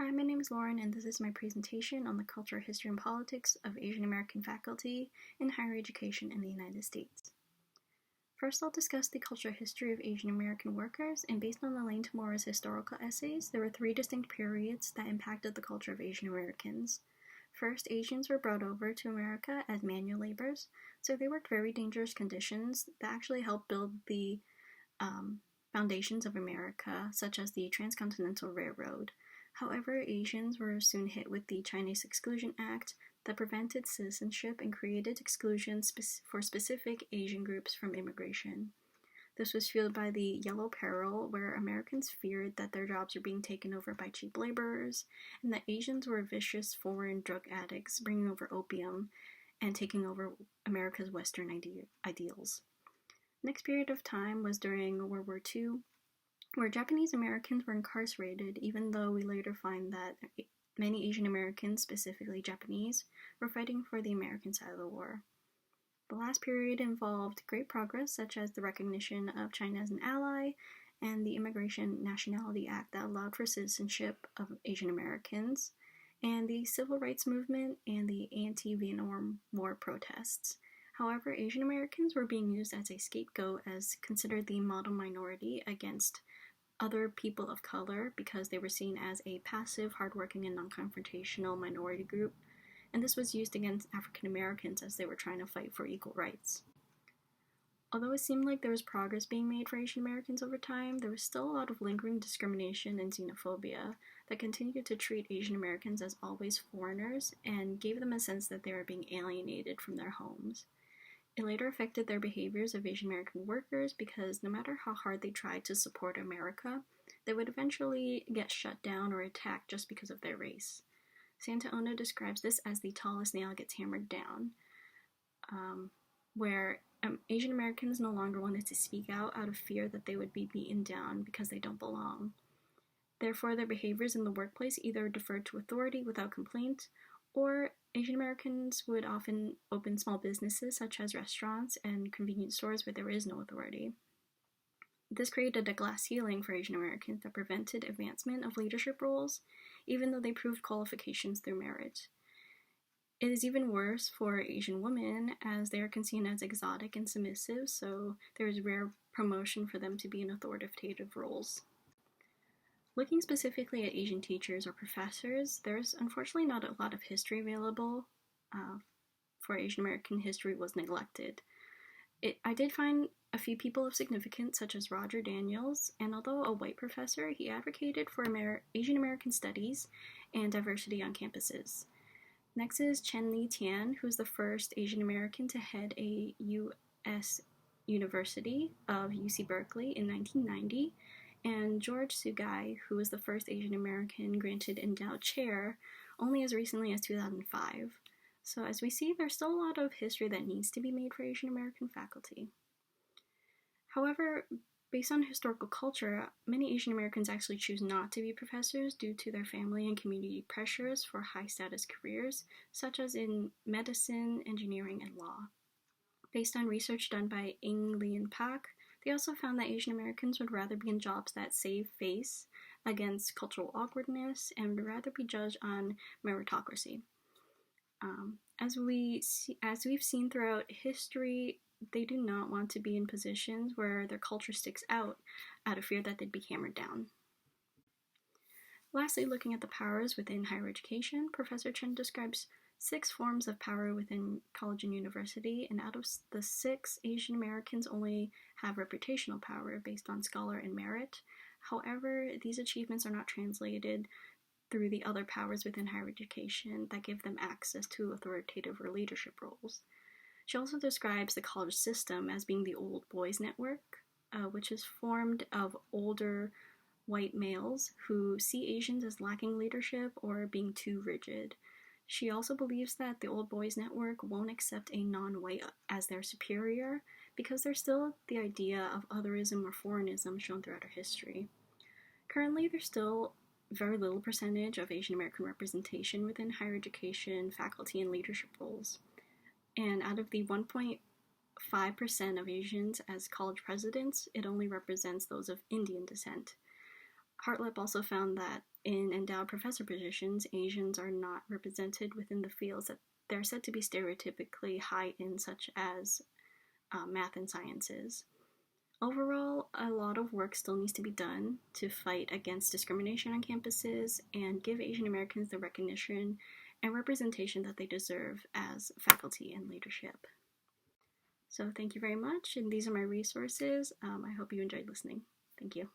Hi, my name is Lauren, and this is my presentation on the culture, history, and politics of Asian American faculty in higher education in the United States. First, I'll discuss the cultural history of Asian American workers, and based on Elaine Tamura's historical essays, there were three distinct periods that impacted the culture of Asian Americans. First, Asians were brought over to America as manual laborers, so they worked very dangerous conditions that actually helped build the foundations of America, such as the Transcontinental Railroad. However, Asians were soon hit with the Chinese Exclusion Act that prevented citizenship and created exclusions for specific Asian groups from immigration. This was fueled by the Yellow Peril, where Americans feared that their jobs were being taken over by cheap laborers, and that Asians were vicious foreign drug addicts bringing over opium and taking over America's Western ideals. Next period of time was during World War II, where Japanese Americans were incarcerated, even though we later find that many Asian Americans, specifically Japanese, were fighting for the American side of the war. The last period involved great progress, such as the recognition of China as an ally and the Immigration Nationality Act that allowed for citizenship of Asian Americans, and the Civil Rights Movement and the anti-Vietnam War protests. However, Asian Americans were being used as a scapegoat, as considered the model minority against other people of color because they were seen as a passive, hardworking, and non-confrontational minority group, and this was used against African Americans as they were trying to fight for equal rights. Although it seemed like there was progress being made for Asian Americans over time, there was still a lot of lingering discrimination and xenophobia that continued to treat Asian Americans as always foreigners and gave them a sense that they were being alienated from their homes. It later affected their behaviors of Asian American workers because no matter how hard they tried to support America, they would eventually get shut down or attacked just because of their race. Santa Ona describes this as the tallest nail gets hammered down, where Asian Americans no longer wanted to speak out of fear that they would be beaten down because they don't belong. Therefore, their behaviors in the workplace either deferred to authority without complaint, or Asian Americans would often open small businesses such as restaurants and convenience stores where there is no authority. This created a glass ceiling for Asian Americans that prevented advancement of leadership roles, even though they proved qualifications through merit. It is even worse for Asian women, as they are seen as exotic and submissive, so there is rare promotion for them to be in authoritative roles. Looking specifically at Asian teachers or professors, there's unfortunately not a lot of history available for Asian American history was neglected. I did find a few people of significance, such as Roger Daniels, and although a white professor, he advocated for Asian American studies and diversity on campuses. Next is Chen Li Tian, who was the first Asian American to head a U.S. University of UC Berkeley in 1990, and George Sugai, who was the first Asian American granted endowed chair only as recently as 2005. So as we see, there's still a lot of history that needs to be made for Asian American faculty. However, based on historical culture, many Asian Americans actually choose not to be professors due to their family and community pressures for high-status careers, such as in medicine, engineering, and law. Based on research done by Ng Lien Pak, they also found that Asian Americans would rather be in jobs that save face against cultural awkwardness and would rather be judged on meritocracy. As we've seen throughout history, they do not want to be in positions where their culture sticks out of fear that they'd be hammered down. Lastly, looking at the powers within higher education, Professor Chen describes 6 forms of power within college and university, and out of the 6, Asian Americans only have reputational power based on scholar and merit. However, these achievements are not translated through the other powers within higher education that give them access to authoritative or leadership roles. She also describes the college system as being the old boys network, which is formed of older white males who see Asians as lacking leadership or being too rigid. She also believes that the old boys network won't accept a non-white as their superior because there's still the idea of otherism or foreignism shown throughout our history. Currently, there's still very little percentage of Asian American representation within higher education, faculty, and leadership roles. And out of the 1.5% of Asians as college presidents, it only represents those of Indian descent. Hartleb also found that in endowed professor positions, Asians are not represented within the fields that they're said to be stereotypically high in, such as math and sciences. Overall, a lot of work still needs to be done to fight against discrimination on campuses and give Asian Americans the recognition and representation that they deserve as faculty and leadership. So thank you very much, and these are my resources. I hope you enjoyed listening. Thank you.